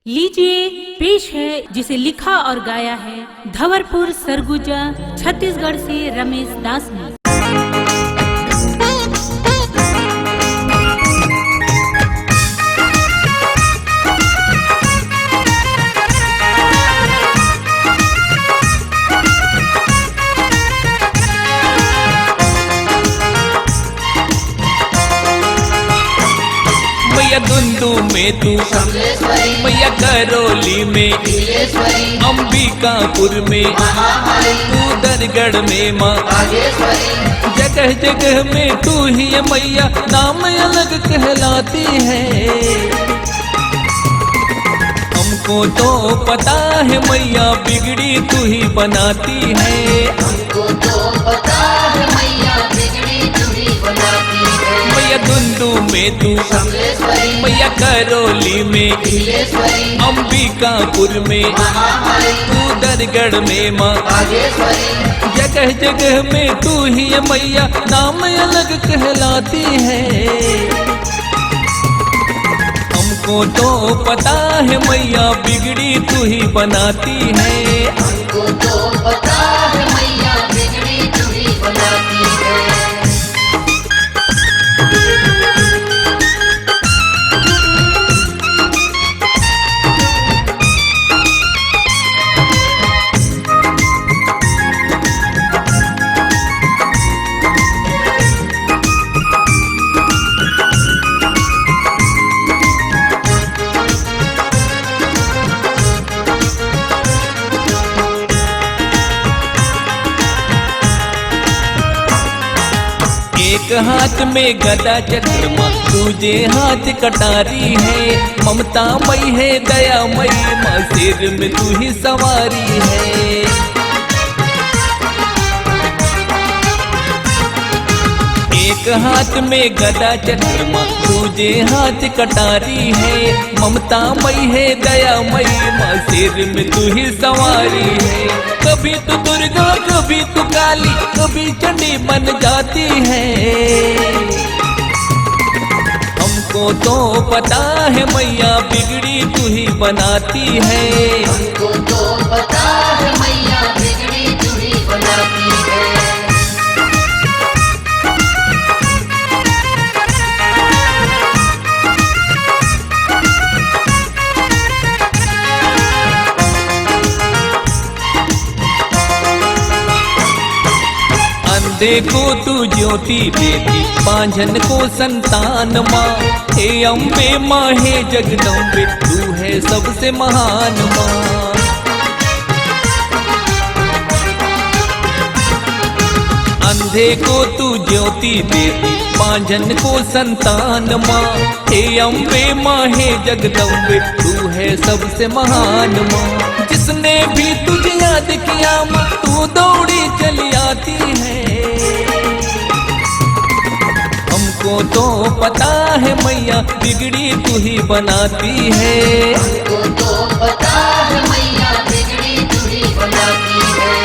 लीजिए पेश है जिसे लिखा और गाया है धवरपुर सरगुजा छत्तीसगढ़ से रमेश दास ने। मैया दुंदू में तू मैया करौली में अंबिकापुर में उदरगढ़ में माँ जगह जगह में तू ही मैया नाम अलग कहलाती है। हमको तो पता है मैया बिगड़ी तू ही बनाती है। हमको तो पता है मैया बिगड़ी तू ही बनाती है। मैया दुंदू में तू मैया करौली में अंबिकापुर में उदरगढ़ में माँ जगह जगह में तू ही मैया नाम अलग कहलाती है। हमको तो पता है मैया बिगड़ी तू ही बनाती है। हमको तो पता है मैया बिगड़ी तू ही बनाती है। एक हाथ में गदा चक्रमा दूजे हाथ कटारी है। ममता मई है दया मई माँ सिर में तू ही सवारी है। एक हाथ में गदा चक्रमा दूजे हाथ कटारी है। ममता मई है दया मई माँ सिर में तू ही सवारी है। कभी तो दुर्गा कभी तो काली कभी चंडी बन जाती है। हमको तो पता है मैया बिगड़ी तू ही बनाती है। हमको तो पता है मैया बिगड़ी तू ही बनाती है। देखो तू ज्योति देती पांझन को संतान माँ। हे अम्बे माँ हे जगदम्बे तू है सबसे महान माँ। अंधे को तू ज्योति देती पांझन को संतान माँ। हे अम्बे माँ हे जगदम्बे तू है सबसे महान माँ। जिसने भी तुझे याद किया माँ तू दौड़ी चली आती है। हमको तो पता है मैया बिगड़ी तू ही बनाती है। हमको तो पता है मैया बिगड़ी तू ही बनाती है।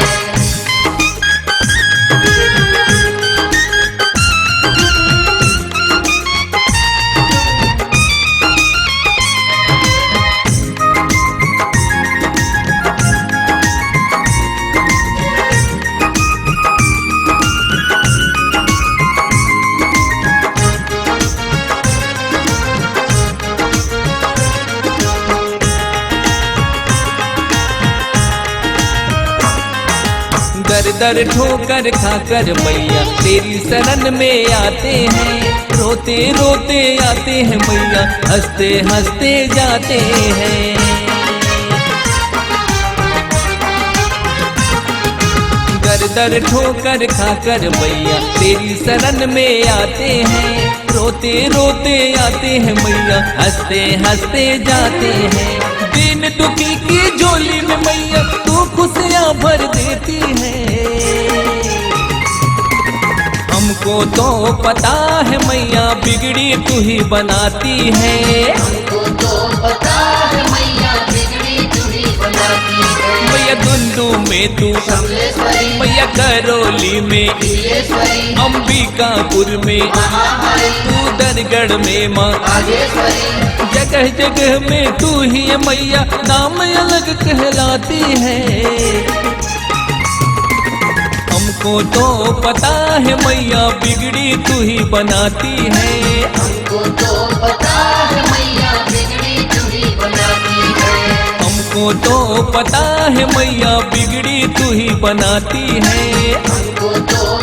दर दर ठोकर खाकर मैया तेरी शरण में आते हैं। रोते रोते आते हैं मैया हंसते हंसते जाते हैं। दर दर ठोकर खाकर मैया तेरी शरण में आते हैं। रोते रोते आते हैं मैया हंसते हंसते जाते हैं। दीन दुखी की झोली में मैया तू खुशियाँ भर देती है। हमको तो पता है मैया बिगड़ी तू ही बनाती है। हमको तो पता है मैया बिगड़ी तू ही बनाती है। मैया दुंदू में तू, कमलेश्वरी मैया करौली में, दिव्येश्वरी अंबिकापुर में, महामारी तू दरगढ़ में माँ, बागेश्वरी जगह जगह में तू ही है मैया, नाम अलग कहलाती है। हमको तो पता है मैया बिगड़ी तू ही बनाती है। हमको तो पता है मैया बिगड़ी तू ही बनाती है। हमको तो पता है मैया बिगड़ी तू ही बनाती है। हमको तो